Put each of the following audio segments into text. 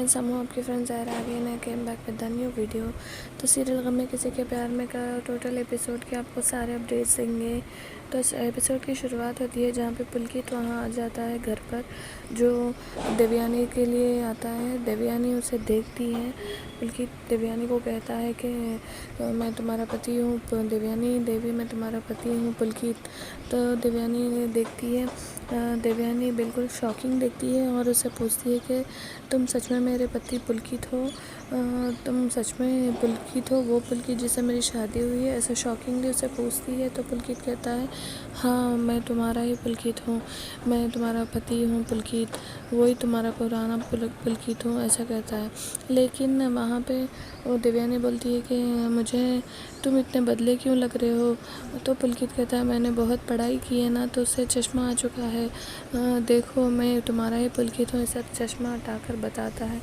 Friends, हम आपके friends Zahira आ गए ना came back with the new video. तो सीरियल गम में किसी के प्यार में का टोटल एपिसोड के आपको सारे अपडेट्स देंगे। तो इस एपिसोड की शुरुआत होती है जहाँ पे पुलकित वहाँ आ जाता है घर पर, जो देवयानी के लिए आता है। देवयानी उसे देखती है। पुलकित देवयानी को कहता है कि मैं तुम्हारा पति हूँ। देवयानी, देवी मैं तुम्हारा पति हूँ पुलकित। तो देवयानी देखती है, देवयानी बिल्कुल शॉकिंग देखती है और उसे पूछती है कि तुम सच में मेरे पति पुलकित हो? तुम सच में पुलकित हो, वो पुलकित जिससे मेरी शादी हुई है? ऐसा शॉकिंगली उसे पूछती है। तो पुलकित कहता है हाँ, मैं तुम्हारा ही पुलकित हूँ, मैं तुम्हारा पति हूँ पुलकित, वही तुम्हारा पुराना पुलकित हूँ, ऐसा कहता है। लेकिन वहाँ पे वो देवयानी बोलती है कि मुझे तुम इतने बदले क्यों लग रहे हो? तो पुलकित कहता है मैंने बहुत पढ़ाई की है ना, तो उससे चश्मा आ चुका है। देखो मैं तुम्हारा ही पुलकित हूँ, ऐसा चश्मा हटाकर बताता है।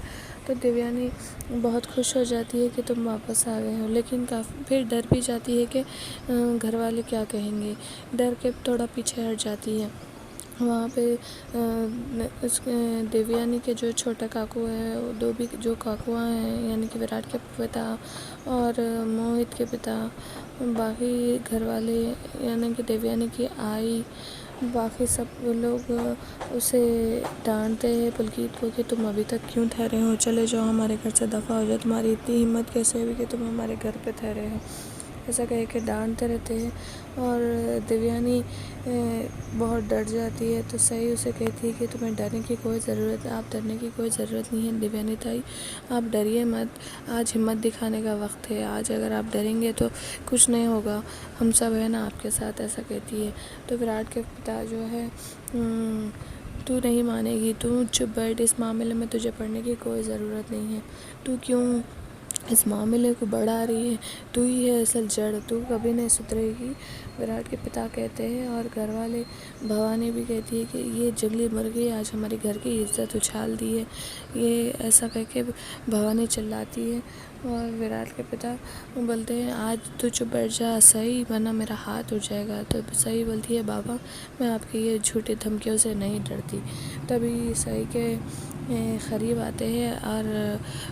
तो देवयानी बहुत खुश हो जाती है कि तुम वापस आ गए हो, लेकिन काफ़ी फिर डर भी जाती है कि घर वाले क्या कहेंगे। डर के थोड़ा पीछे हट जाती है। वहाँ पे उस देवयानी के जो छोटा काकू है, दो भी जो काकुआ हैं, यानी कि विराट के पिता और मोहित के पिता, बाकी घर वाले यानी कि देवयानी की आई, बाकी सब लोग उसे डांटते हैं पुलकित को कि तुम अभी तक क्यों ठहरे हो, चले जाओ हमारे घर से, दफ़ा हो जाओ, तुम्हारी इतनी हिम्मत कैसे हुई कि तुम हमारे घर पे ठहरे हो, ऐसा कह के डांटते रहते हैं। और देवयानी बहुत डर जाती है। तो सही उसे कहती है कि तुम्हें डरने की कोई ज़रूरत, आप डरने की कोई ज़रूरत नहीं है देवयानी ताई, आप डरिए मत, आज हिम्मत दिखाने का वक्त है, आज अगर आप डरेंगे तो कुछ नहीं होगा, हम सब है ना आपके साथ, ऐसा कहती है। तो विराट के पिता जो है तू नहीं मानेगी, तू चुप बैठ, इस मामले में तुझे पढ़ने की कोई ज़रूरत नहीं है, तू क्यों इस मामले को बढ़ा रही है, तू ही है असल जड़, तू कभी नहीं सुधरेगी, विराट के पिता कहते हैं। और घर वाले, भवानी भी कहती है कि ये जंगली मुर्गी आज हमारे घर की इज्जत उछाल दी है, ये ऐसा कह के भवानी चिल्लाती है। और विराट के पिता बोलते हैं आज तू चुप बैठ जा सही, वरना मेरा हाथ उठ जाएगा। तो सही बोलती है बाबा, मैं आपकी ये झूठी धमकियों से नहीं डरती। तभी सही के करीब आते हैं और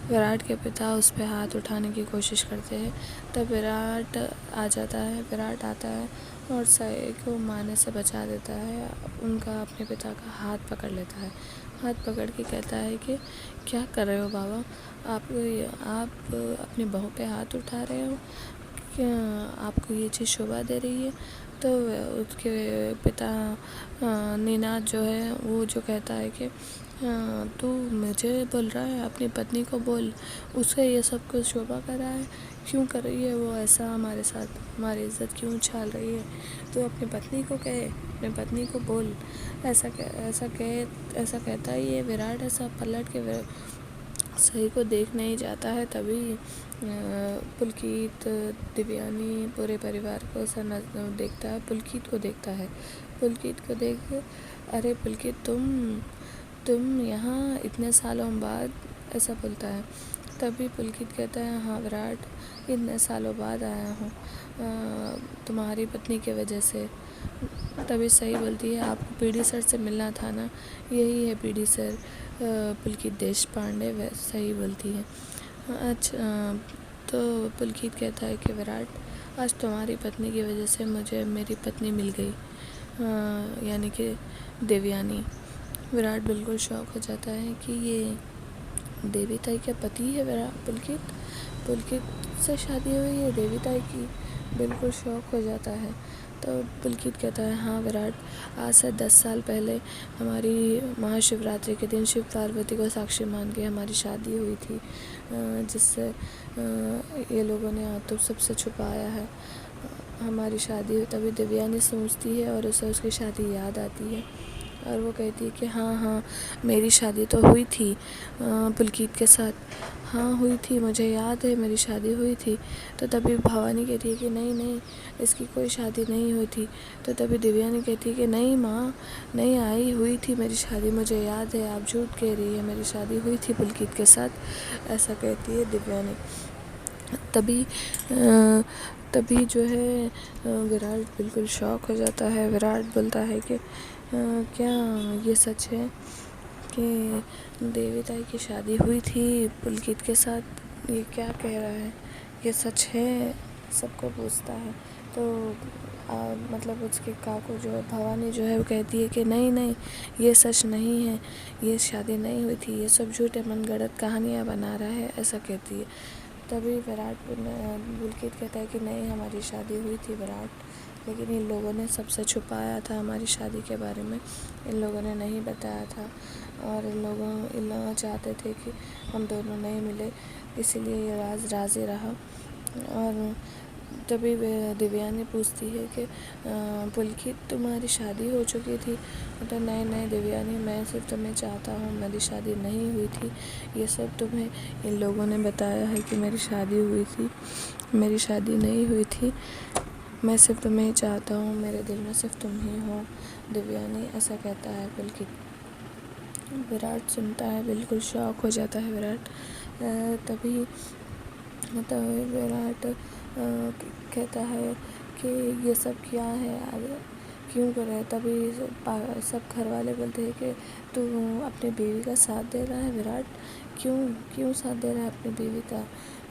विराट के पिता उस पर हाथ उठाने की कोशिश करते हैं। तब विराट आ जाता है, विराट आता है और सही को मारने से बचा देता है, उनका अपने पिता का हाथ पकड़ लेता है। हाथ पकड़ के कहता है कि क्या कर रहे हो बाबा, आप अपनी बहू पे हाथ उठा रहे हो, क्या आपको ये चीज़ शोभा दे रही है? तो उसके पिता निनाद जो है वो जो कहता है कि तू मुझे बोल रहा है, अपनी पत्नी को बोल, उसे ये सब कुछ शोभा कर रहा है, क्यों कर रही है वो ऐसा हमारे साथ, हमारी इज़्ज़त क्यों उछाल रही है? तो अपनी पत्नी को कहे, अपनी पत्नी को बोल, ऐसा कहता ही है विराट। ऐसा पलट के सही को देख नहीं जाता है। तभी पुलकित, देवयानी, पूरे परिवार को देखता है, पुलकित को देखता है। पुलकित को देख, अरे पुलकित तुम यहाँ इतने सालों बाद, ऐसा बोलता है। तभी पुलकित कहता है हाँ विराट, इतने सालों बाद आया हूँ तुम्हारी पत्नी की वजह से। तभी सही बोलती है आपको पीडी सर से मिलना था ना, यही है पीडी सर, पुलकित देश पांडे, सही बोलती है। अच्छा, तो पुलकित कहता है कि विराट आज तुम्हारी पत्नी की वजह से मुझे मेरी पत्नी मिल गई, यानी कि देवयानी। विराट बिल्कुल शॉक हो जाता है कि ये देवी ताई का पति है विराट, पुलकित से शादी हुई है देवी ताई की, बिल्कुल शॉक हो जाता है। तो पुलकित कहता है हाँ विराट, आज से 10 साल पहले हमारी महाशिवरात्रि के दिन शिव पार्वती को साक्षी मान के हमारी शादी हुई थी, जिससे ये लोगों ने तो सबसे छुपाया है हमारी शादी हुई। तभी देवयानी सोचती है और उसे उसकी शादी याद आती है और वो कहती है कि हाँ मेरी शादी तो हुई थी पुलकित के साथ, हाँ हुई थी, मुझे याद है मेरी शादी हुई थी। तो तभी भवानी कहती है कि नहीं इसकी कोई शादी नहीं हुई थी। तो तभी देवयानी कहती है कि नहीं माँ, नहीं आई, हुई थी मेरी शादी, मुझे याद है, आप झूठ कह रही है, मेरी शादी हुई थी पुलकित के साथ, ऐसा कहती है देवयानी। तभी जो है विराट बिल्कुल शॉक हो जाता है। विराट बोलता है कि क्या ये सच है कि देविता की शादी हुई थी पुलकित के साथ, ये क्या कह रहा है, ये सच है, सबको पूछता है। तो मतलब उसके काकू जो है, भवानी जो है, वो कहती है कि नहीं नहीं, ये सच नहीं है, ये शादी नहीं हुई थी, ये सब झूठे मनगढ़ंत कहानियाँ बना रहा है, ऐसा कहती है। तभी विराट पुलकित कहता है कि नहीं, हमारी शादी हुई थी विराट, लेकिन इन लोगों ने सबसे छुपाया था हमारी शादी के बारे में, इन लोगों ने नहीं बताया था, और इन लोग चाहते थे कि हम दोनों नहीं मिले, इसीलिए ये राज ही रहा। और तभी दिव्यानी पूछती है कि पुलकित, तुम्हारी शादी हो चुकी थी? तो नहीं नहीं दिव्यानी, मैं सिर्फ तुम्हें चाहता हूँ, मेरी शादी नहीं हुई थी, ये सब तुम्हें इन लोगों ने बताया है कि मेरी शादी हुई थी, मेरी शादी नहीं हुई थी, मैं सिर्फ तुम्हें ही चाहता हूँ, मेरे दिल में सिर्फ तुम ही हो दिव्यानी, ऐसा कहता है पुलकित। विराट सुनता है, बिल्कुल शॉक हो जाता है विराट। तभी विराट कहता है कि ये सब क्या है, क्यों कर रहा है। तभी सब घर वाले बोलते हैं कि तू अपनी बीवी का साथ दे रहा है विराट, क्यों साथ दे रहा है अपनी बीवी का,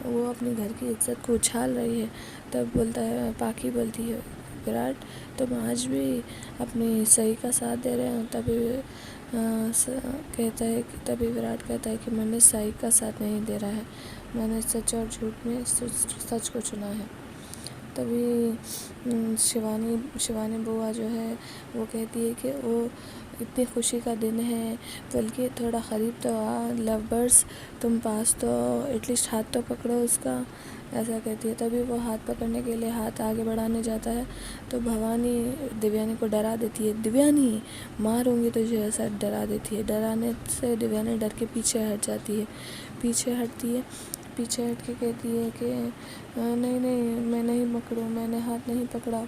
वो अपने घर की इज्जत को उछाल रही है। तब बोलता है, पाकी बोलती है, विराट तुम आज भी अपनी सही का साथ दे रहे हो। तभी विराट कहता है कि मैंने सही का साथ नहीं दे रहा है, मैंने सच और झूठ में सच को चुना है। तभी शिवानी बुआ जो है वो कहती है कि वो इतनी खुशी का दिन है, बल्कि थोड़ा करीब तो आ, लव बर्ड्स तुम पास तो एटलीस्ट हाथ तो पकड़ो उसका, ऐसा कहती है। तभी वो हाथ पकड़ने के लिए हाथ आगे बढ़ाने जाता है तो भवानी दिव्यानी को डरा देती है, दिव्यानी मारूंगी तुझे, ऐसा डरा देती है। डराने से दिव्यानी डर के पीछे हट जाती है, पीछे हट के कहती है कि नहीं नहीं, मैं नहीं पकड़ूँ, मैंने हाथ नहीं पकड़ा,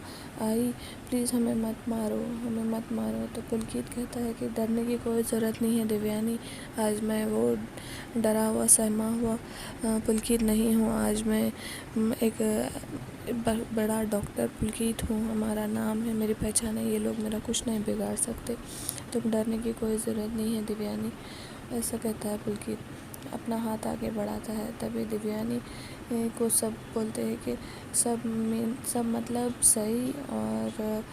आई प्लीज़ हमें मत मारो। तो पुलकित कहता है कि डरने की कोई ज़रूरत नहीं है दिव्यानी, आज मैं वो डरा हुआ सहमा हुआ पुलकित नहीं हूँ, आज मैं एक बड़ा डॉक्टर पुलकित हूँ, हमारा नाम है, मेरी पहचान है, ये लोग मेरा कुछ नहीं बिगाड़ सकते, तुम डरने की कोई ज़रूरत नहीं है दिव्यानी, ऐसा कहता है पुलकित, अपना हाथ आगे बढ़ाता है। तभी दिव्यानी को सब बोलते हैं कि सब मतलब सही और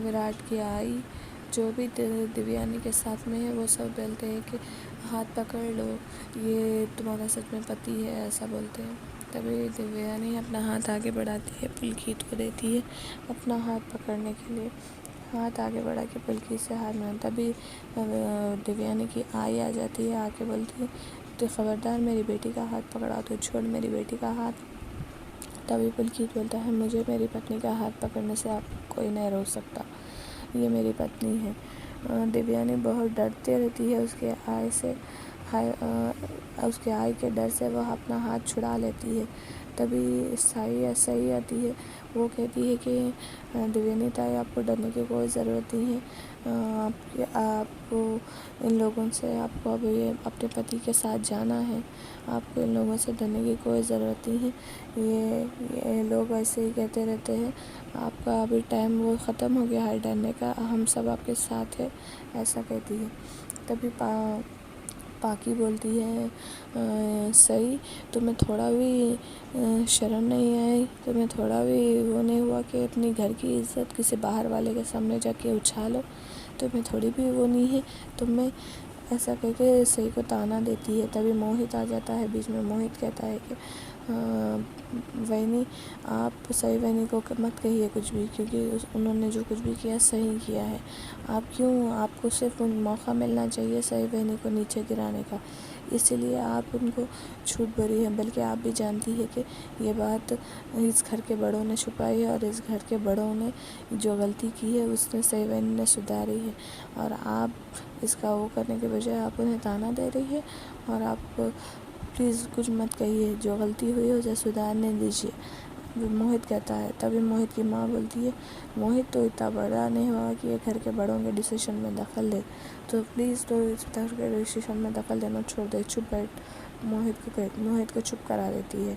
विराट की आई, जो भी दिव्यानी के साथ में है वो सब बोलते हैं कि हाथ पकड़ लो, ये तुम्हारा सच में पति है, ऐसा बोलते हैं। तभी दिव्यानी अपना हाथ आगे बढ़ाती है, पुलकित को देती है अपना हाथ पकड़ने के लिए, हाथ आगे बढ़ा के पुलकित से हाथ में। तभी दिव्यानी की आई आ जाती है, आके बोलती है, तो ख़बरदार मेरी बेटी का हाथ पकड़ा तो छोड़ मेरी बेटी का हाथ। तभी पुलकित बोलता है, मुझे मेरी पत्नी का हाथ पकड़ने से आप कोई नहीं रोक सकता, ये मेरी पत्नी है। दिव्यानी बहुत डरती रहती है उसके आय से, उसके आय के डर से वह अपना हाथ छुड़ा लेती है। तभी सही आती है, वो कहती है कि दिव्यानी ताई, आपको डरने की कोई ज़रूरत नहीं है, आपको इन लोगों से, आपको अब ये अपने पति के साथ जाना है, आपको इन लोगों से डरने की कोई ज़रूरत नहीं है, ये लोग ऐसे ही कहते रहते हैं, आपका अभी टाइम वो ख़त्म हो गया है डरने का, हम सब आपके साथ है, ऐसा कहती है। तभी पाकी बोलती है, सही तुम्हें थोड़ा भी शर्म नहीं आई, तुम्हें थोड़ा भी वो नहीं हुआ कि अपनी घर की इज्जत किसी बाहर वाले के सामने जाके उछालो, तुम्हें थोड़ी भी वो नहीं है, तुम्हें, ऐसा कह के सही को ताना देती है। तभी मोहित आ जाता है बीच में, मोहित कहता है कि वैनी, आप सही वैनी को मत कहिए कुछ भी, क्योंकि उन्होंने जो कुछ भी किया सही किया है, आपको सिर्फ मौका मिलना चाहिए सही वैनी को नीचे गिराने का, इसीलिए आप उनको छूट भरी है, बल्कि आप भी जानती है कि ये बात इस घर के बड़ों ने छुपाई है, और इस घर के बड़ों ने जो गलती की है उसने सही वैनी ने सुधारी है, और आप इसका वो करने के बजाय आप उन्हें ताना दे रही है, और आप प्लीज़ कुछ मत कहिए, जो गलती हुई है उसे सुधारने दीजिए, वो मोहित कहता है। तभी मोहित की माँ बोलती है, मोहित तो इतना बड़ा नहीं हुआ कि ये घर के बड़ों के डिसीजन में दखल दे, तो प्लीज़ तो इस घर के डिसीजन में दखल देना छोड़ दे, चुप बैठ, मोहित को चुप करा देती है।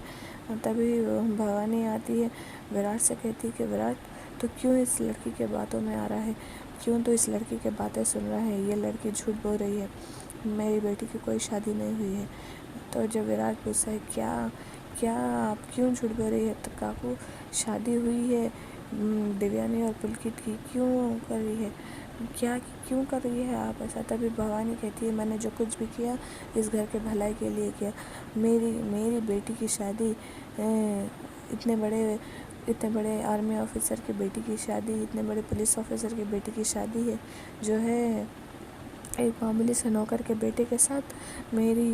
तभी भवानी आती है, विराट से कहती है कि विराट, तो क्यों इस लड़की के बातों में आ रहा है, क्यों तो इस लड़की के बातें सुन रहा है, ये लड़की झूठ बोल रही है, मेरी बेटी की कोई शादी नहीं हुई है। तो जब विराट पूछता है क्या क्या आप क्यों झूठ बोल रही है, तो काकू शादी हुई है देवयानी और पुलकित की, क्यों कर रही है, क्या क्यों कर रही है आप ऐसा। तभी भवानी कहती है मैंने जो कुछ भी किया इस घर के भलाई के लिए किया। मेरी बेटी की शादी इतने बड़े आर्मी ऑफिसर की बेटी की शादी, इतने बड़े पुलिस ऑफिसर की बेटी की शादी है, जो है एक मामूली से नौकर के बेटे के साथ। मेरी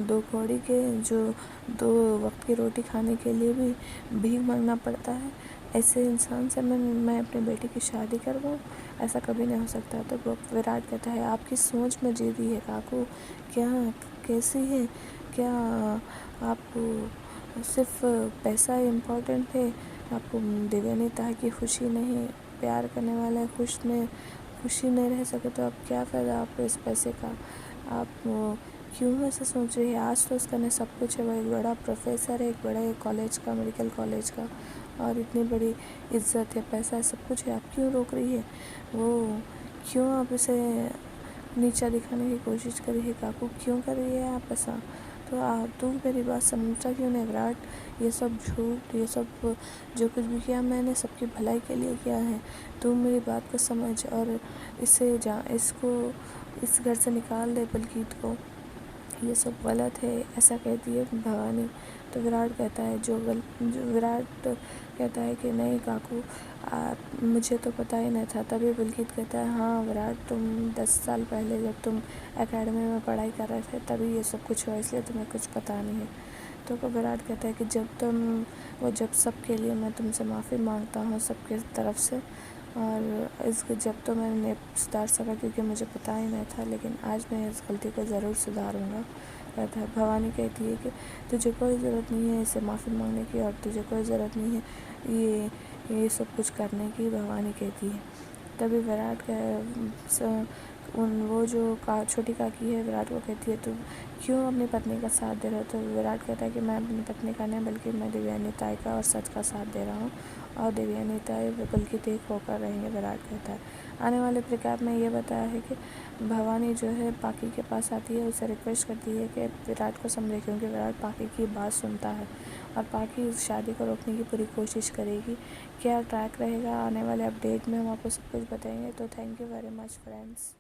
2 कौड़ी के जो 2 वक्त की रोटी खाने के लिए भी भीख मांगना पड़ता है, ऐसे इंसान से मैं अपनी बेटी की शादी करवाऊँ, ऐसा कभी नहीं हो सकता। तो विराट कहता है आपकी सोच में जीती है काकू, क्या कैसी है, क्या आपको सिर्फ पैसा इम्पोर्टेंट है, आपको देवयानी ताई की खुशी नहीं, प्यार करने वाले खुशी नहीं रह सके तो अब क्या फ़ायदा आपको इस पैसे का। आप क्यों ऐसा सोच रही है, आज तो उसका ने सब कुछ है, वो एक बड़ा प्रोफेसर है, एक बड़े कॉलेज का, मेडिकल कॉलेज का, और इतनी बड़ी इज्जत है, पैसा है, सब कुछ है, आप क्यों रोक रही है, वो क्यों आप इसे नीचा दिखाने की कोशिश कर रही है काकू, क्यों कर रही है आप ऐसा। तो तू मेरी बात समझता क्यों नहीं विराट, ये सब झूठ, ये सब जो कुछ भी किया मैंने सबकी भलाई के लिए किया है, तू मेरी बात को समझ और इसको इस घर से निकाल दे पुलकित को, ये सब गलत है, ऐसा कहती है भवानी। तो विराट कहता है विराट कहता है कि नहीं काकू, मुझे तो पता ही नहीं था। तभी पुलकित कहता है हाँ विराट, तुम 10 साल पहले जब तुम एकेडमी में पढ़ाई कर रहे थे तभी ये सब कुछ हुआ, इसलिए तुम्हें कुछ पता नहीं है। तो विराट कहता है कि जब सबके लिए मैं तुमसे माफ़ी मांगता हूँ सबके तरफ से, और जब तो मैंने नहीं सुधार सका क्योंकि मुझे पता ही नहीं था, लेकिन आज मैं इस गलती को ज़रूर सुधारूँगा। कहता है भवानी कहती है कि तुझे कोई ज़रूरत नहीं है इसे माफ़ी मांगने की, और तुझे कोई ज़रूरत नहीं है ये सब कुछ करने की, भवानी कहती है। तभी विराट वो जो छोटी काकी है विराट को कहती है तो क्यों अपनी पत्नी का साथ दे रहे हो। तो विराट कहता है कि मैं अपनी पत्नी का नहीं बल्कि मैं देवयानी ताई का और सच का साथ दे रहा हूँ, और देवयानी ताई पुलकित एक होकर रहेंगे, विराट कहता है। आने वाले प्रकार में ये बताया है कि भवानी जो है पाकी के पास आती है, उसे रिक्वेस्ट करती है कि विराट को समझे, क्योंकि विराट पाकी की बात सुनता है और पाकी इस शादी को रोकने की पूरी कोशिश करेगी। क्या ट्रैक रहेगा आने वाले अपडेट में हम आपको सब कुछ बताएंगे। तो thank you very much friends.